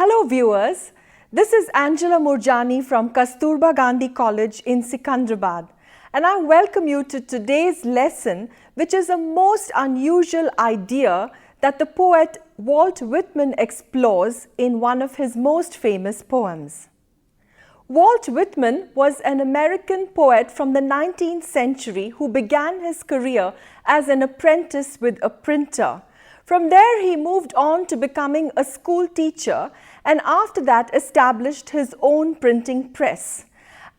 Hello viewers, this is Angela Murjani from Kasturba Gandhi College in Secunderabad, and I welcome you to today's lesson, which is a most unusual idea that the poet Walt Whitman explores in one of his most famous poems. Walt Whitman was an American poet from the 19th century who began his career as an apprentice with a printer. From there, he moved on to becoming a school teacher and after that established his own printing press.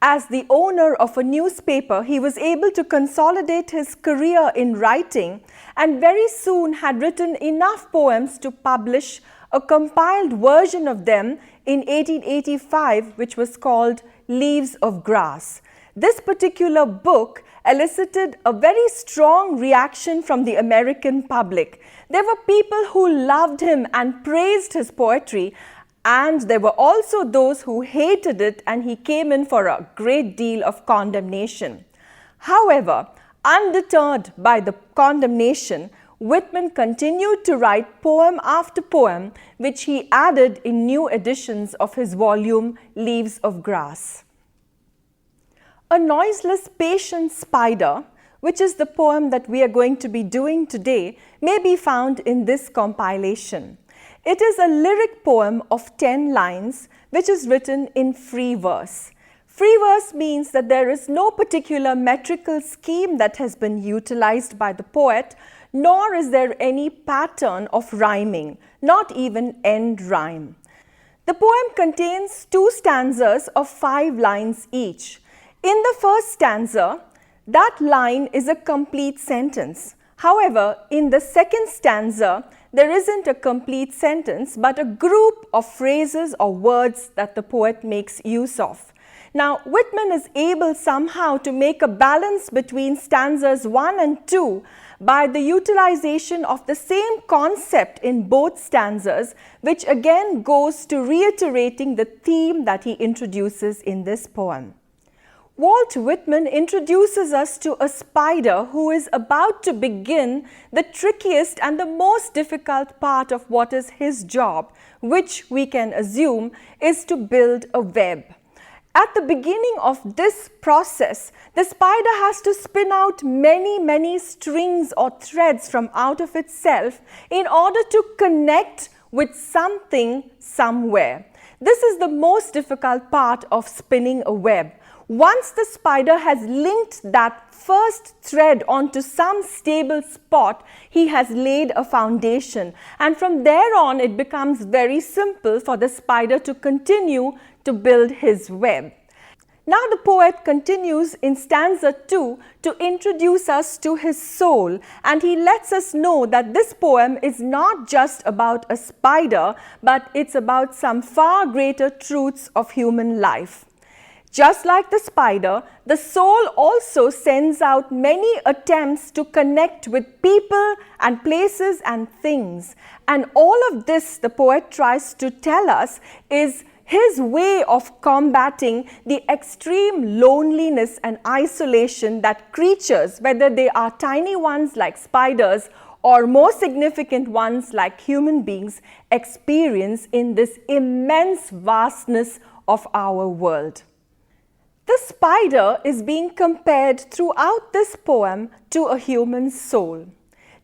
As the owner of a newspaper, he was able to consolidate his career in writing and very soon had written enough poems to publish a compiled version of them in 1885, which was called Leaves of Grass. This particular book elicited a very strong reaction from the American public. There were people who loved him and praised his poetry, and there were also those who hated it, and he came in for a great deal of condemnation. However, undeterred by the condemnation, Whitman continued to write poem after poem, which he added in new editions of his volume Leaves of Grass. A noiseless, patient spider, which is the poem that we are going to be doing today, may be found in this compilation. It is a lyric poem of 10 lines, which is written in free verse. Free verse means that there is no particular metrical scheme that has been utilized by the poet, nor is there any pattern of rhyming, not even end rhyme. The poem contains 2 stanzas of 5 lines each. In the first stanza, that line is a complete sentence. However, in the second stanza, there isn't a complete sentence, but a group of phrases or words that the poet makes use of. Now, Whitman is able somehow to make a balance between stanzas 1 and 2 by the utilization of the same concept in both stanzas, which again goes to reiterating the theme that he introduces in this poem. Walt Whitman introduces us to a spider who is about to begin the trickiest and the most difficult part of what is his job, which we can assume is to build a web. At the beginning of this process, the spider has to spin out many strings or threads from out of itself in order to connect with something somewhere. This is the most difficult part of spinning a web. Once the spider has linked that first thread onto some stable spot, he has laid a foundation, and from there on it becomes very simple for the spider to continue to build his web. Now the poet continues in stanza 2 to introduce us to his soul, and he lets us know that this poem is not just about a spider, but it's about some far greater truths of human life. Just like the spider, the soul also sends out many attempts to connect with people and places and things. And all of this, the poet tries to tell us, is his way of combating the extreme loneliness and isolation that creatures, whether they are tiny ones like spiders or more significant ones like human beings, experience in this immense vastness of our world. The spider is being compared throughout this poem to a human soul.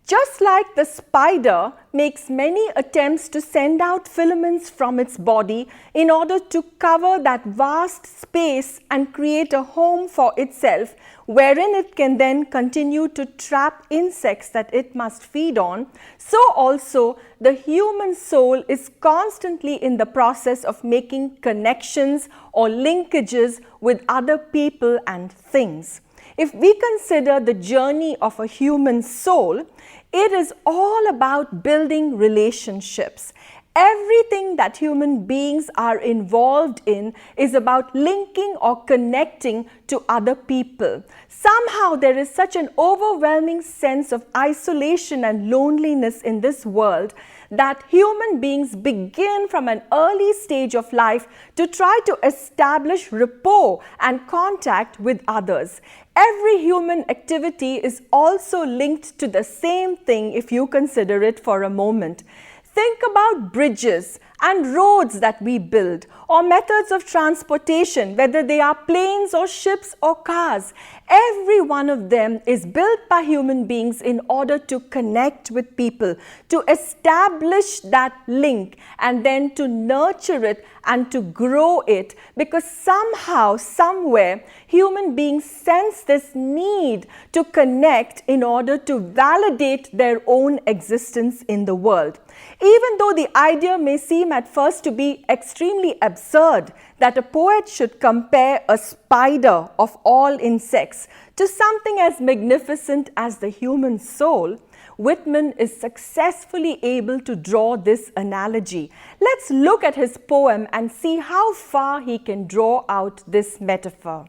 Just like the spider makes many attempts to send out filaments from its body in order to cover that vast space and create a home for itself, wherein it can then continue to trap insects that it must feed on, so also the human soul is constantly in the process of making connections or linkages with other people and things. If we consider the journey of a human soul, it is all about building relationships. Everything that human beings are involved in is about linking or connecting to other people. Somehow there is such an overwhelming sense of isolation and loneliness in this world that human beings begin from an early stage of life to try to establish rapport and contact with others. Every human activity is also linked to the same thing if you consider it for a moment. Think about bridges and roads that we build, or methods of transportation, whether they are planes or ships or cars. Every one of them is built by human beings in order to connect with people, to establish that link, and then to nurture it and to grow it, because somehow, somewhere, human beings sense this need to connect in order to validate their own existence in the world. Even though the idea may seem at first to be extremely absurd that a poet should compare a spider of all insects to something as magnificent as the human soul, Whitman is successfully able to draw this analogy. Let's look at his poem and see how far he can draw out this metaphor.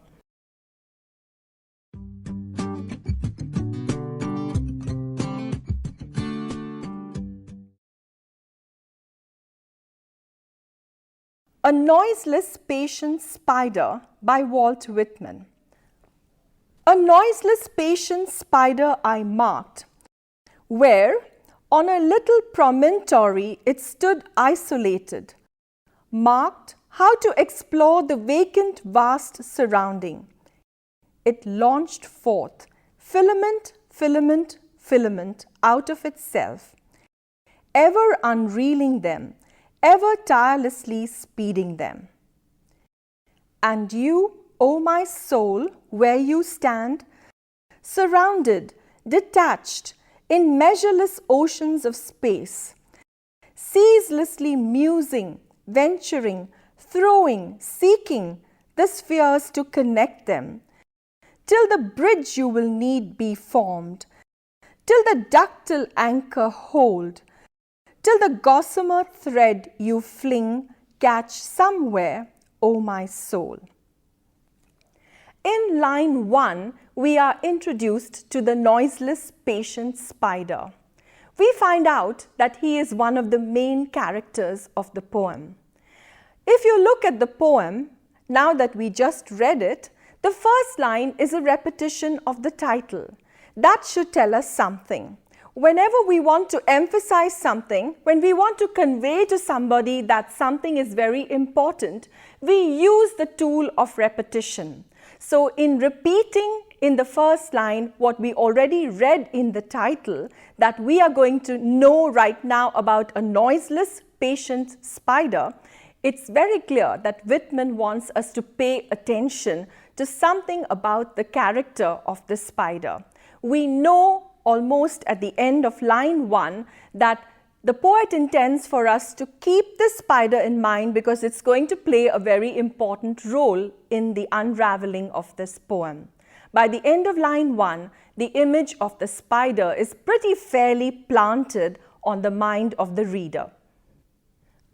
A Noiseless, Patient Spider by Walt Whitman. A noiseless, patient spider I marked, where on a little promontory it stood isolated, marked how to explore the vacant vast surrounding. It launched forth, filament, filament, filament out of itself, ever unreeling them, ever tirelessly speeding them. And you, O my soul, where you stand, surrounded, detached, in measureless oceans of space, ceaselessly musing, venturing, throwing, seeking the spheres to connect them, till the bridge you will need be formed, till the ductile anchor hold, till the gossamer thread you fling catch somewhere, O my soul. In line 1, we are introduced to the noiseless, patient spider. We find out that he is one of the main characters of the poem. If you look at the poem, now that we just read it, the first line is a repetition of the title. That should tell us something. Whenever we want to emphasize something, when we want to convey to somebody that something is very important, we use the tool of repetition. So in repeating in the first line what we already read in the title, that we are going to know right now about a noiseless, patient spider, it's very clear that Whitman wants us to pay attention to something about the character of the spider. We know almost at the end of line 1 that the poet intends for us to keep the spider in mind because it's going to play a very important role in the unraveling of this poem. By the end of line 1, the image of the spider is pretty fairly planted on the mind of the reader.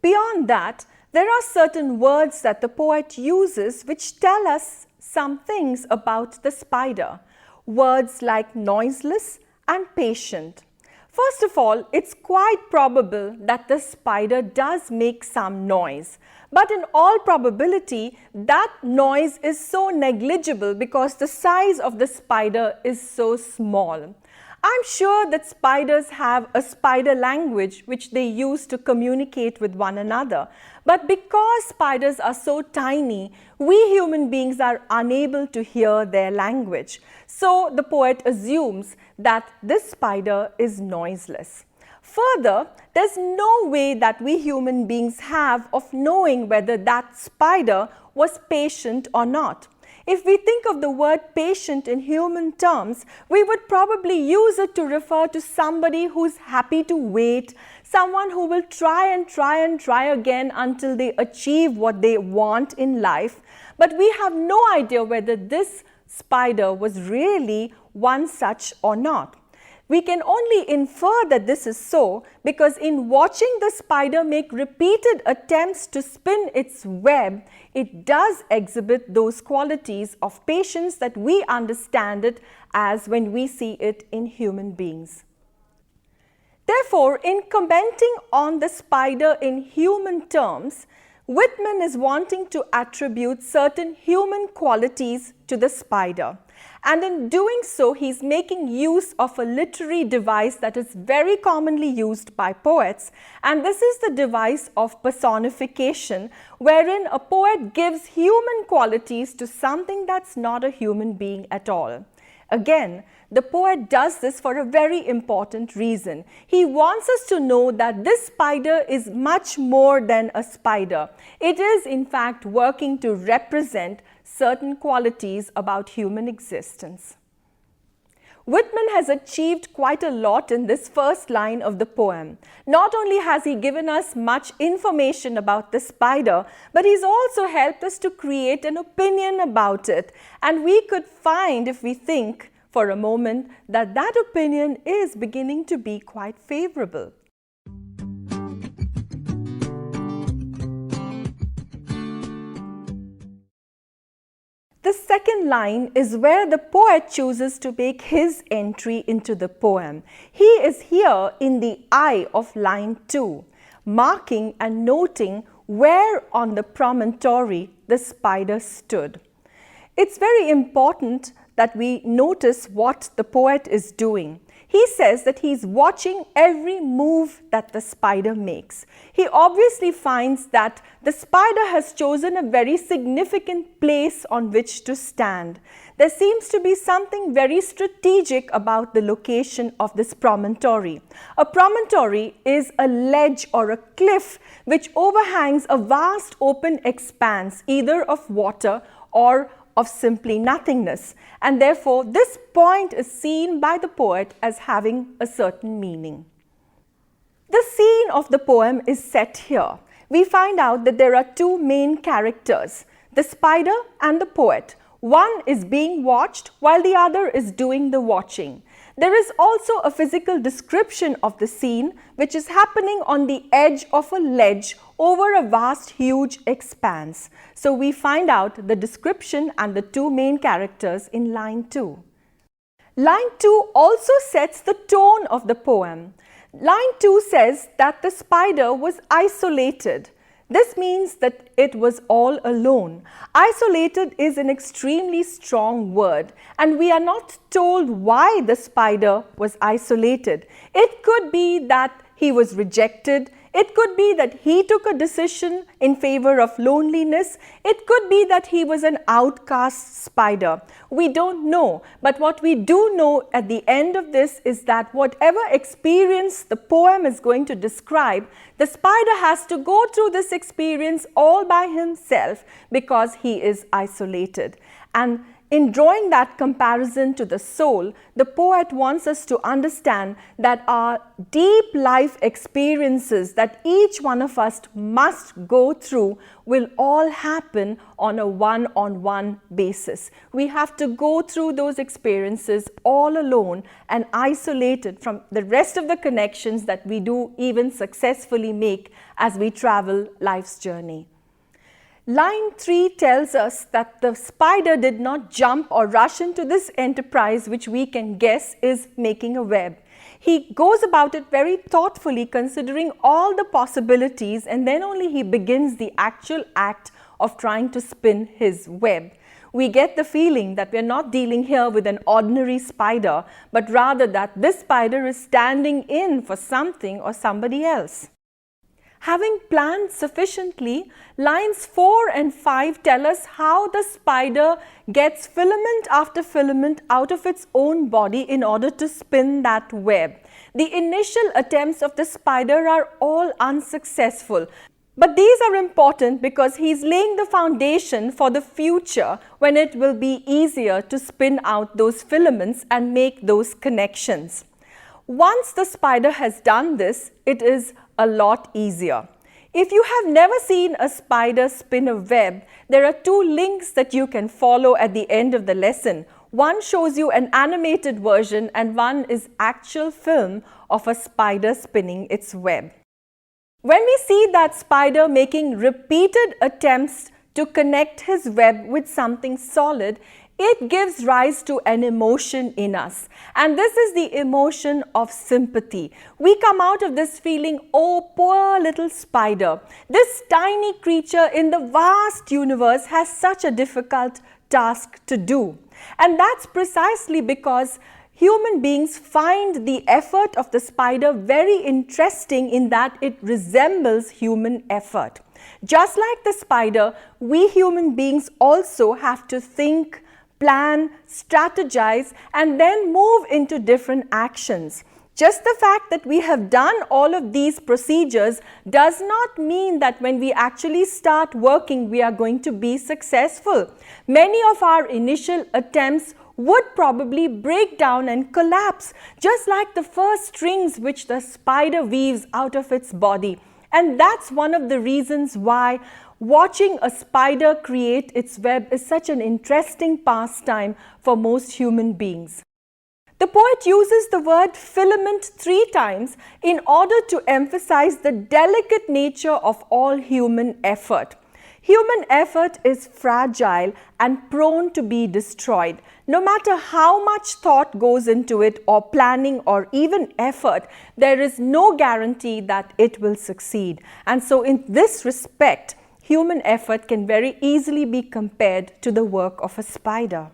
Beyond that, there are certain words that the poet uses which tell us some things about the spider. Words like noiseless and patient. First of all, it's quite probable that the spider does make some noise. But in all probability, that noise is so negligible because the size of the spider is so small. I'm sure that spiders have a spider language which they use to communicate with one another. But because spiders are so tiny, we human beings are unable to hear their language. So the poet assumes that this spider is noiseless. Further, there's no way that we human beings have of knowing whether that spider was patient or not. If we think of the word patient in human terms, we would probably use it to refer to somebody who's happy to wait, someone who will try again until they achieve what they want in life. But we have no idea whether this spider was really one such or not. We can only infer that this is so because in watching the spider make repeated attempts to spin its web, it does exhibit those qualities of patience that we understand it as when we see it in human beings. Therefore, in commenting on the spider in human terms, Whitman is wanting to attribute certain human qualities to the spider. And in doing so, he's making use of a literary device that is very commonly used by poets. And this is the device of personification, wherein a poet gives human qualities to something that's not a human being at all. Again, the poet does this for a very important reason. He wants us to know that this spider is much more than a spider. It is, in fact, working to represent certain qualities about human existence. Whitman has achieved quite a lot in this first line of the poem. Not only has he given us much information about the spider, but he's also helped us to create an opinion about it. And we could find, if we think for a moment, that that opinion is beginning to be quite favorable. The second line is where the poet chooses to make his entry into the poem. He is here in the eye of line 2, marking and noting where on the promontory the spider stood. It's very important that we notice what the poet is doing. He says that he's watching every move that the spider makes. He obviously finds that the spider has chosen a very significant place on which to stand. There seems to be something very strategic about the location of this promontory. A promontory is a ledge or a cliff which overhangs a vast open expanse, either of water or of simply nothingness, and therefore this point is seen by the poet as having a certain meaning. The scene of the poem is set here. We find out that there are two main characters, the spider and the poet. One is being watched while the other is doing the watching. There is also a physical description of the scene which is happening on the edge of a ledge over a vast, huge expanse. So we find out the description and the two main characters in line 2. Line 2 also sets the tone of the poem. Line 2 says that the spider was isolated. This means that it was all alone. Isolated is an extremely strong word, and we are not told why the spider was isolated. It could be that he was rejected. It could be that he took a decision in favor of loneliness. It could be that he was an outcast spider. We don't know, but what we do know at the end of this is that whatever experience the poem is going to describe, the spider has to go through this experience all by himself because he is isolated. And in drawing that comparison to the soul, the poet wants us to understand that our deep life experiences that each one of us must go through will all happen on a one-on-one basis. We have to go through those experiences all alone and isolated from the rest of the connections that we do even successfully make as we travel life's journey. Line 3 tells us that the spider did not jump or rush into this enterprise which we can guess is making a web. He goes about it very thoughtfully, considering all the possibilities, and then only he begins the actual act of trying to spin his web. We get the feeling that we are not dealing here with an ordinary spider, but rather that this spider is standing in for something or somebody else. Having planned sufficiently, lines 4 and 5 tell us how the spider gets filament after filament out of its own body in order to spin that web. The initial attempts of the spider are all unsuccessful. But these are important because he's laying the foundation for the future when it will be easier to spin out those filaments and make those connections. Once the spider has done this, it is a lot easier. If you have never seen a spider spin a web, there are two links that you can follow at the end of the lesson. One shows you an animated version and one is actual film of a spider spinning its web. When we see that spider making repeated attempts to connect his web with something solid, it gives rise to an emotion in us. And this is the emotion of sympathy. We come out of this feeling, oh, poor little spider. This tiny creature in the vast universe has such a difficult task to do. And that's precisely because human beings find the effort of the spider very interesting in that it resembles human effort. Just like the spider, we human beings also have to think, plan, strategize, and then move into different actions. Just the fact that we have done all of these procedures does not mean that when we actually start working, we are going to be successful. Many of our initial attempts would probably break down and collapse, just like the first strings which the spider weaves out of its body. And that's one of the reasons why watching a spider create its web is such an interesting pastime for most human beings. The poet uses the word filament 3 times in order to emphasize the delicate nature of all human effort. Human effort is fragile and prone to be destroyed. No matter how much thought goes into it, or planning, or even effort, there is no guarantee that it will succeed. And so in this respect, human effort can very easily be compared to the work of a spider.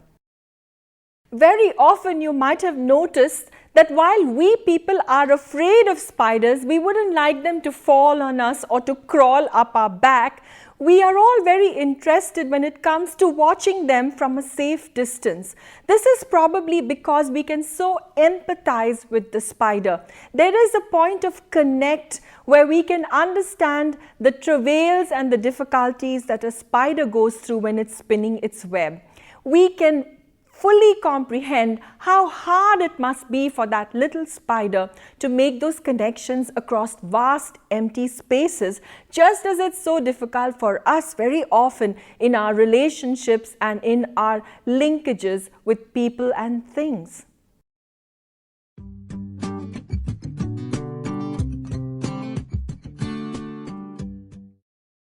Very often you might have noticed that while we people are afraid of spiders, we wouldn't like them to fall on us or to crawl up our back. We are all very interested when it comes to watching them from a safe distance. This is probably because we can so empathize with the spider. There is a point of connect where we can understand the travails and the difficulties that a spider goes through when it's spinning its web. We can fully comprehend how hard it must be for that little spider to make those connections across vast empty spaces, just as it's so difficult for us very often in our relationships and in our linkages with people and things.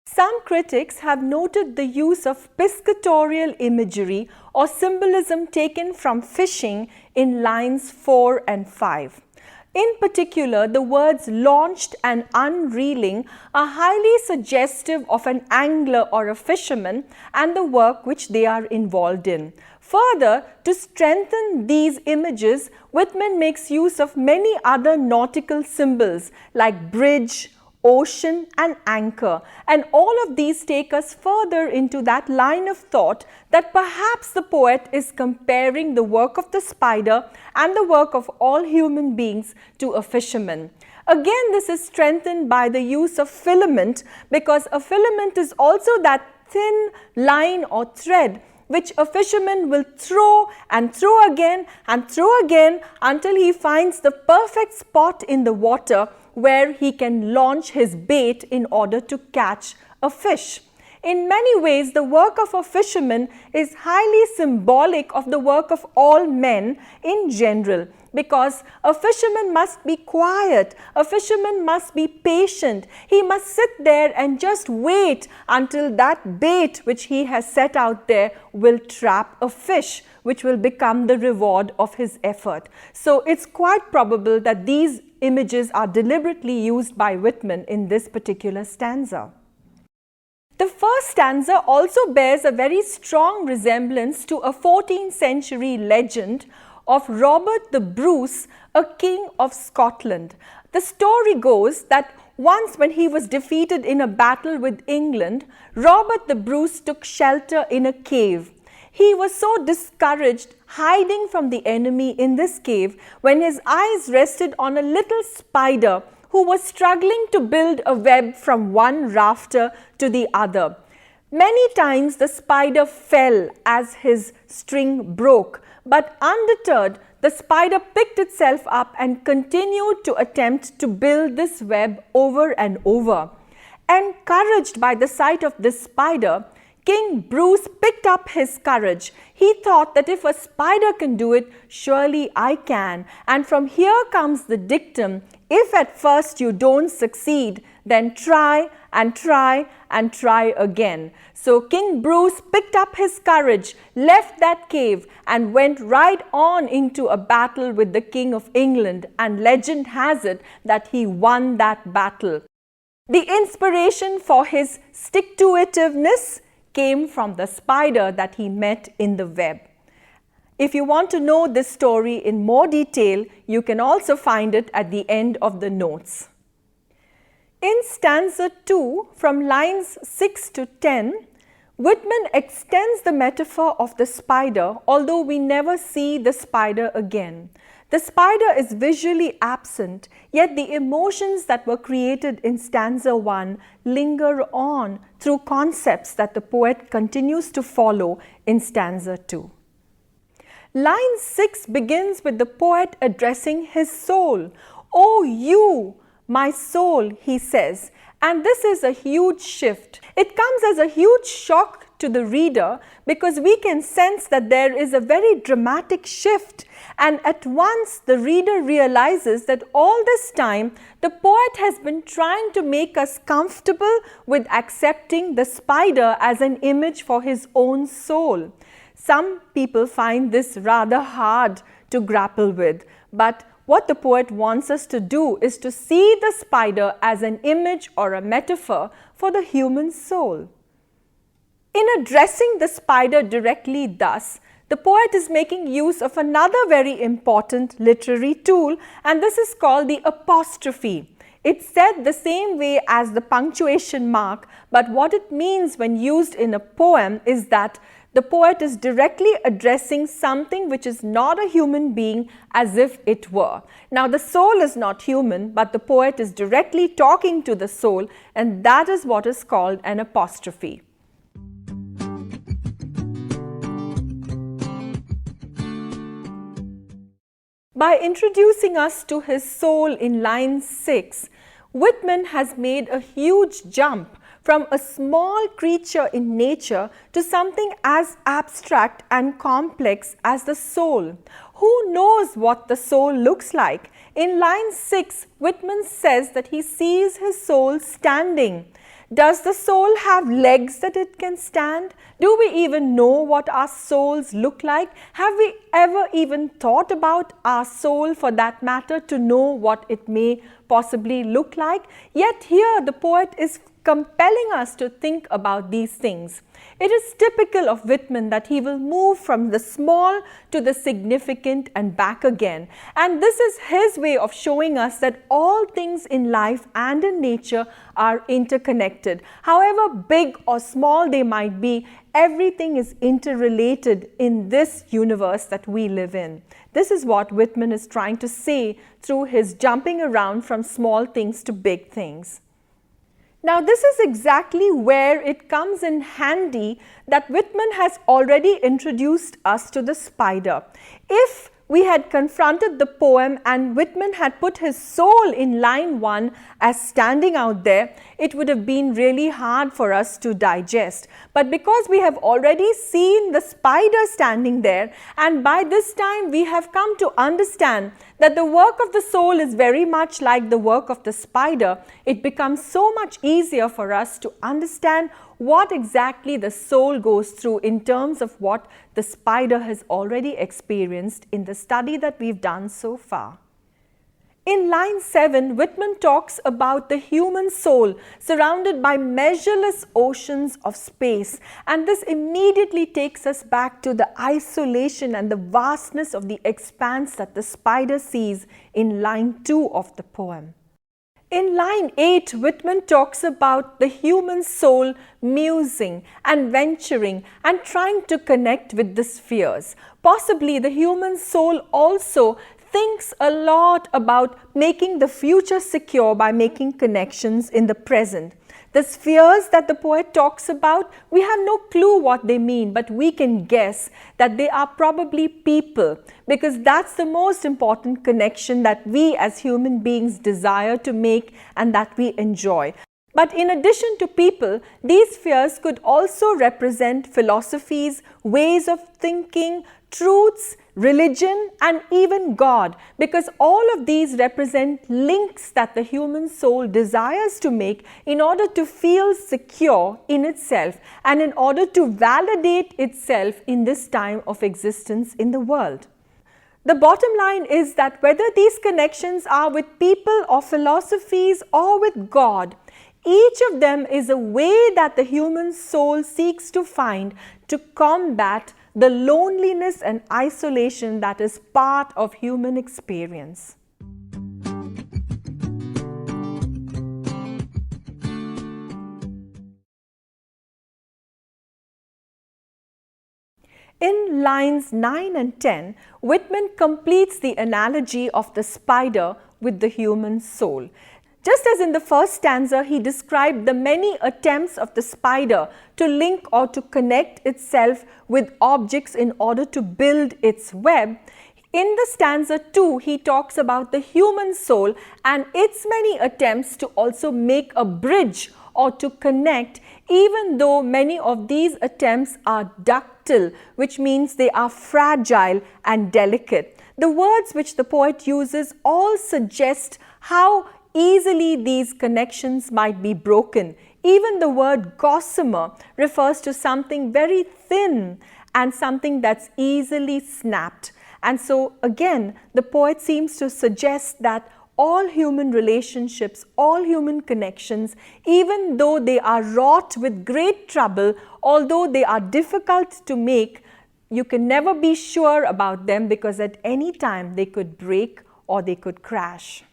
Some critics have noted the use of piscatorial imagery or symbolism taken from fishing in lines 4 and 5. In particular, the words launched and unreeling are highly suggestive of an angler or a fisherman and the work which they are involved in. Further, to strengthen these images, Whitman makes use of many other nautical symbols like bridge, ocean and anchor, and all of these take us further into that line of thought that perhaps the poet is comparing the work of the spider and the work of all human beings to a fisherman. Again, this is strengthened by the use of filament, because a filament is also that thin line or thread which a fisherman will throw and throw again and throw again until he finds the perfect spot in the water where he can launch his bait in order to catch a fish. In many ways, the work of a fisherman is highly symbolic of the work of all men in general, because a fisherman must be quiet, a fisherman must be patient, he must sit there and just wait until that bait which he has set out there will trap a fish, which will become the reward of his effort. So it's quite probable that these images are deliberately used by Whitman in this particular stanza. The first stanza also bears a very strong resemblance to a 14th century legend of Robert the Bruce, a king of Scotland. The story goes that once when he was defeated in a battle with England, Robert the Bruce took shelter in a cave. He was so discouraged, hiding from the enemy in this cave, when his eyes rested on a little spider who was struggling to build a web from one rafter to the other. Many times the spider fell as his string broke, but undeterred, the spider picked itself up and continued to attempt to build this web over and over. Encouraged by the sight of this spider, King Bruce picked up his courage. He thought that if a spider can do it, surely I can. And from here comes the dictum, if at first you don't succeed, then try and try and try again. So King Bruce picked up his courage, left that cave and went right on into a battle with the King of England, and legend has it that he won that battle. The inspiration for his stick-to-itiveness came from the spider that he met in the web. If you want to know this story in more detail, you can also find it at the end of the notes. In stanza 2, from lines 6 to 10, Whitman extends the metaphor of the spider, although we never see the spider again. The spider is visually absent, yet the emotions that were created in stanza 1 linger on through concepts that the poet continues to follow in stanza 2. Line 6 begins with the poet addressing his soul. "Oh, you, my soul," he says. And this is a huge shift. It comes as a huge shock to the reader because we can sense that there is a very dramatic shift, and at once the reader realizes that all this time the poet has been trying to make us comfortable with accepting the spider as an image for his own soul. Some people find this rather hard to grapple with, but what the poet wants us to do is to see the spider as an image or a metaphor for the human soul. In addressing the spider directly thus, the poet is making use of another very important literary tool, and this is called the apostrophe. It's said the same way as the punctuation mark, but what it means when used in a poem is that the poet is directly addressing something which is not a human being as if it were. Now, the soul is not human, but the poet is directly talking to the soul, and that is what is called an apostrophe. By introducing us to his soul in line 6, Whitman has made a huge jump from a small creature in nature to something as abstract and complex as the soul. Who knows what the soul looks like? In line 6, Whitman says that he sees his soul standing. Does the soul have legs that it can stand? Do we even know what our souls look like? Have we ever even thought about our soul, for that matter, to know what it may possibly look like? Yet here the poet is compelling us to think about these things. It is typical of Whitman that he will move from the small to the significant and back again. And this is his way of showing us that all things in life and in nature are interconnected. However big or small they might be, everything is interrelated in this universe that we live in. This is what Whitman is trying to say through his jumping around from small things to big things. Now, this is exactly where it comes in handy that Whitman has already introduced us to the spider. If we had confronted the poem and Whitman had put his soul in line 1 as standing out there, it would have been really hard for us to digest. But because we have already seen the spider standing there, and by this time we have come to understand that the work of the soul is very much like the work of the spider, it becomes so much easier for us to understand what exactly the soul goes through in terms of what the spider has already experienced in the study that we've done so far. In line 7, Whitman talks about the human soul surrounded by measureless oceans of space, and this immediately takes us back to the isolation and the vastness of the expanse that the spider sees in line 2 of the poem. In line 8, Whitman talks about the human soul musing and venturing and trying to connect with the spheres. Possibly the human soul also thinks a lot about making the future secure by making connections in the present. The spheres that the poet talks about, we have no clue what they mean, but we can guess that they are probably people, because that's the most important connection that we as human beings desire to make and that we enjoy. But in addition to people, these spheres could also represent philosophies, ways of thinking, truths, religion, and even God, because all of these represent links that the human soul desires to make in order to feel secure in itself and in order to validate itself in this time of existence in the world. The bottom line is that whether these connections are with people or philosophies or with God, each of them is a way that the human soul seeks to find to combat the loneliness and isolation that is part of human experience. In lines 9 and 10, Whitman completes the analogy of the spider with the human soul. Just as in the first stanza, he described the many attempts of the spider to link or to connect itself with objects in order to build its web. In the stanza 2, he talks about the human soul and its many attempts to also make a bridge or to connect, even though many of these attempts are ductile, which means they are fragile and delicate. The words which the poet uses all suggest how easily these connections might be broken. Even the word gossamer refers to something very thin and something that's easily snapped. And so again, the poet seems to suggest that all human relationships, all human connections, even though they are wrought with great trouble, although they are difficult to make, you can never be sure about them because at any time they could break or they could crash.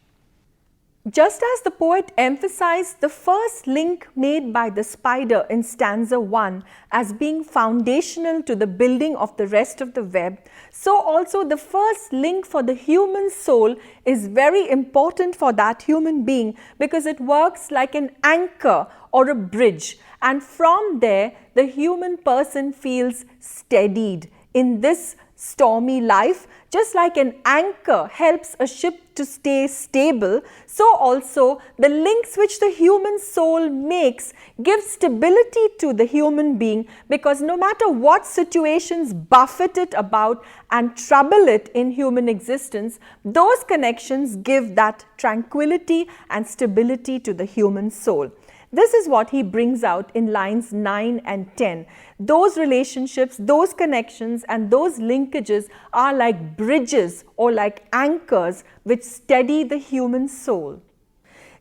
Just as the poet emphasized the first link made by the spider in stanza 1 as being foundational to the building of the rest of the web, so also the first link for the human soul is very important for that human being because it works like an anchor or a bridge, and from there the human person feels steadied in this stormy life. Just like an anchor helps a ship to stay stable, so also the links which the human soul makes give stability to the human being, because no matter what situations buffet it about and trouble it in human existence, those connections give that tranquility and stability to the human soul. This is what he brings out in lines 9 and 10. Those relationships, those connections and those linkages are like bridges or like anchors which steady the human soul.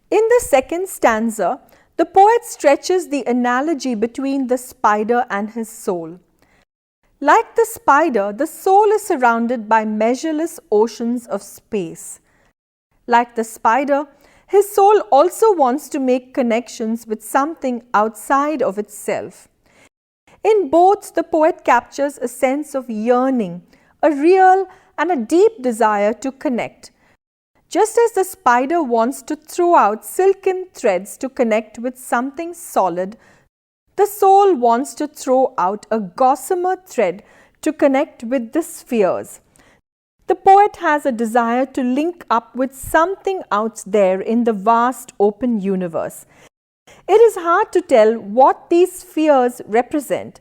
In the second stanza, the poet stretches the analogy between the spider and his soul. Like the spider, the soul is surrounded by measureless oceans of space. Like the spider, his soul also wants to make connections with something outside of itself. In both, the poet captures a sense of yearning, a real and a deep desire to connect. Just as the spider wants to throw out silken threads to connect with something solid, the soul wants to throw out a gossamer thread to connect with the spheres. The poet has a desire to link up with something out there in the vast open universe. It is hard to tell what these spheres represent,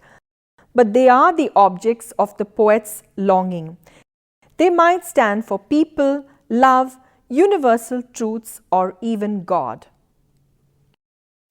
but they are the objects of the poet's longing. They might stand for people, love, universal truths, or even God.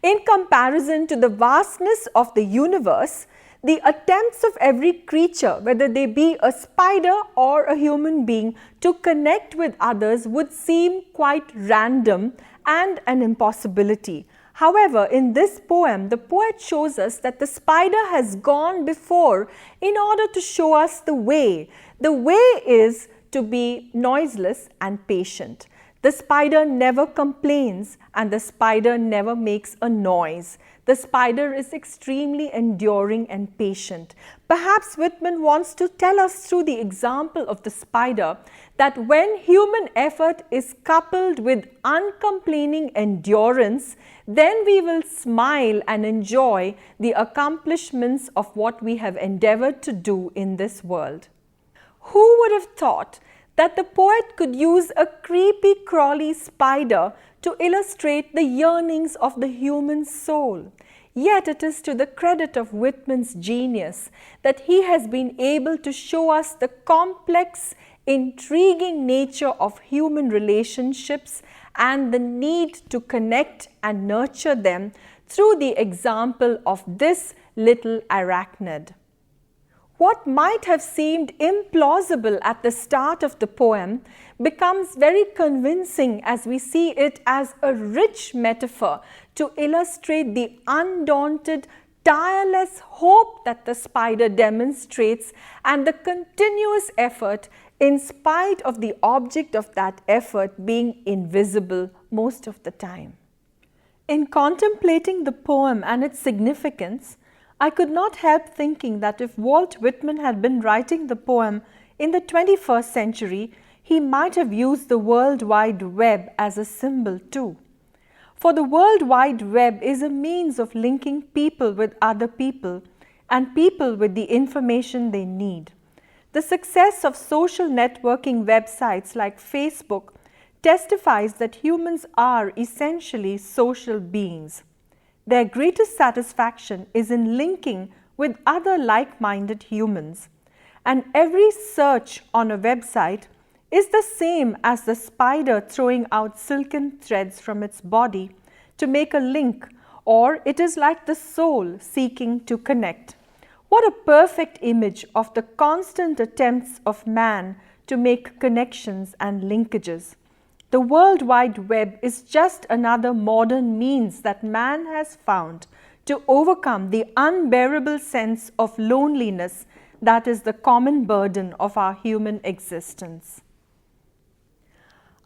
In comparison to the vastness of the universe, the attempts of every creature, whether they be a spider or a human being, to connect with others would seem quite random and an impossibility. However, in this poem, the poet shows us that the spider has gone before in order to show us the way. The way is to be noiseless and patient. The spider never complains and the spider never makes a noise. The spider is extremely enduring and patient. Perhaps Whitman wants to tell us through the example of the spider that when human effort is coupled with uncomplaining endurance, then we will smile and enjoy the accomplishments of what we have endeavored to do in this world. Who would have thought that the poet could use a creepy crawly spider to illustrate the yearnings of the human soul? Yet it is to the credit of Whitman's genius that he has been able to show us the complex, intriguing nature of human relationships and the need to connect and nurture them through the example of this little arachnid. What might have seemed implausible at the start of the poem becomes very convincing as we see it as a rich metaphor to illustrate the undaunted, tireless hope that the spider demonstrates and the continuous effort in spite of the object of that effort being invisible most of the time. In contemplating the poem and its significance, I could not help thinking that if Walt Whitman had been writing the poem in the 21st century, he might have used the World Wide Web as a symbol too. For the World Wide Web is a means of linking people with other people and people with the information they need. The success of social networking websites like Facebook testifies that humans are essentially social beings. Their greatest satisfaction is in linking with other like-minded humans, and every search on a website is the same as the spider throwing out silken threads from its body to make a link, or it is like the soul seeking to connect. What a perfect image of the constant attempts of man to make connections and linkages. The World Wide Web is just another modern means that man has found to overcome the unbearable sense of loneliness that is the common burden of our human existence.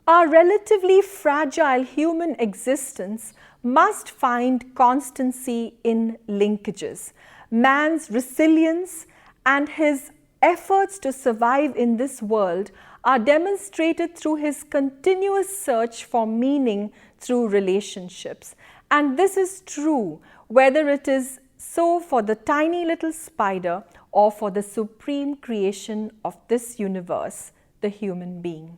Our relatively fragile human existence must find constancy in linkages. Man's resilience and his efforts to survive in this world are demonstrated through his continuous search for meaning through relationships. And this is true whether it is so for the tiny little spider or for the supreme creation of this universe, the human being.